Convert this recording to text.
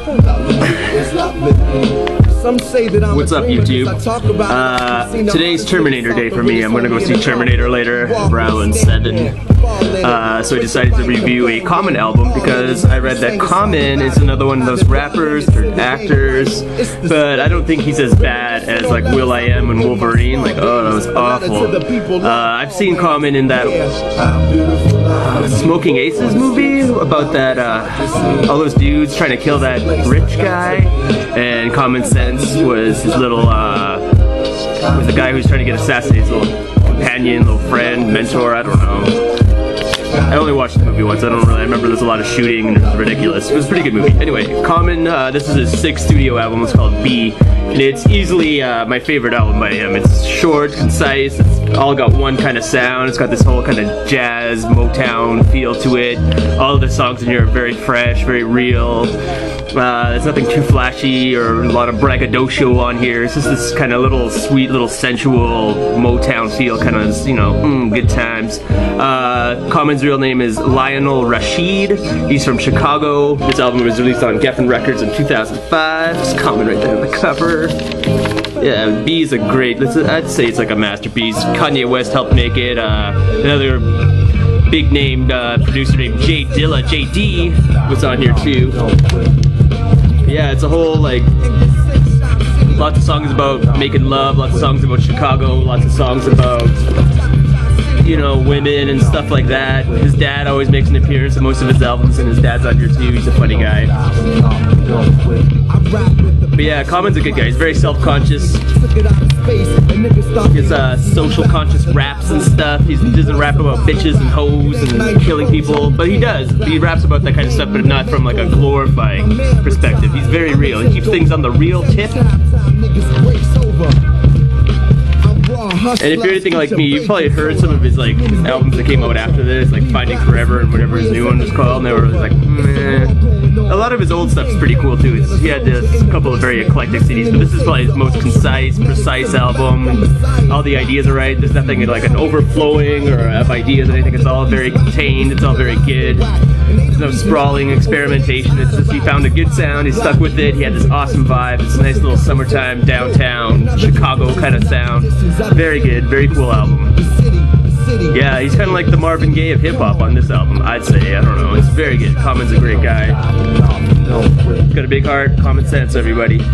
What's up, YouTube? Today's Terminator Day for me. I'm gonna go see Terminator later, around 7. So I decided to review a Common album because I read that Common is another one of those rappers or actors, but I don't think he's as bad as like will.i.am and Wolverine. Like, oh, that was awful. I've seen Common in that Smoking Aces movie about that all those dudes trying to kill that rich guy, and Common Sense was his little was the guy who was trying to get assassinated, his little companion, little friend, mentor, I don't know. I only watched the movie once, I don't really remember. There's a lot of shooting and it was ridiculous. It was a pretty good movie. Anyway, Common, this is his 6th studio album. It's called B, and it's easily my favorite album by him. It's short, concise, it's all got one kind of sound. It's got this whole kind of jazz, Motown feel to it. All of the songs in here are very fresh, very real. There's nothing too flashy or a lot of braggadocio on here. It's just this kind of little sweet, little sensual Motown feel, kind of, you know, good times. Common's real name is Lionel Rashid. He's from Chicago. This album was released on Geffen Records in 2005. It's Common right there on the cover. Yeah, B is a great, I'd say it's like a masterpiece. Kanye West helped make it. Another big name producer named Dilla, JD, was on here too. Yeah, it's a whole, like, lots of songs about making love, lots of songs about Chicago, lots of songs about, you know, women and stuff like that. His dad always makes an appearance in most of his albums, and his dad's on here too. He's a funny guy. But yeah, Common's a good guy. He's very self-conscious. His social conscious raps and stuff. He doesn't rap about bitches and hoes and killing people, but he does. He raps about that kind of stuff, but not from like a glorifying perspective. He's very real. He keeps things on the real tip. And if you're anything like me, you've probably heard some of his like albums that came out after this, like Finding Forever and whatever his new one was called, and they were like, meh. A lot of his old stuff's pretty cool too. He had a couple of very eclectic CDs, but this is probably his most concise, precise album. All the ideas are right. There's nothing like an overflowing or of ideas or anything. It's all very contained. It's all very good. There's no sprawling experimentation. It's just he found a good sound. He stuck with it. He had this awesome vibe. It's a nice little summertime downtown Chicago kind of sound. Very good. Very cool album. Yeah, he's kind of like the Marvin Gaye of hip-hop on this album, I'd say. I don't know. It's very good. Common's a great guy. He's got a big heart. Common sense, everybody.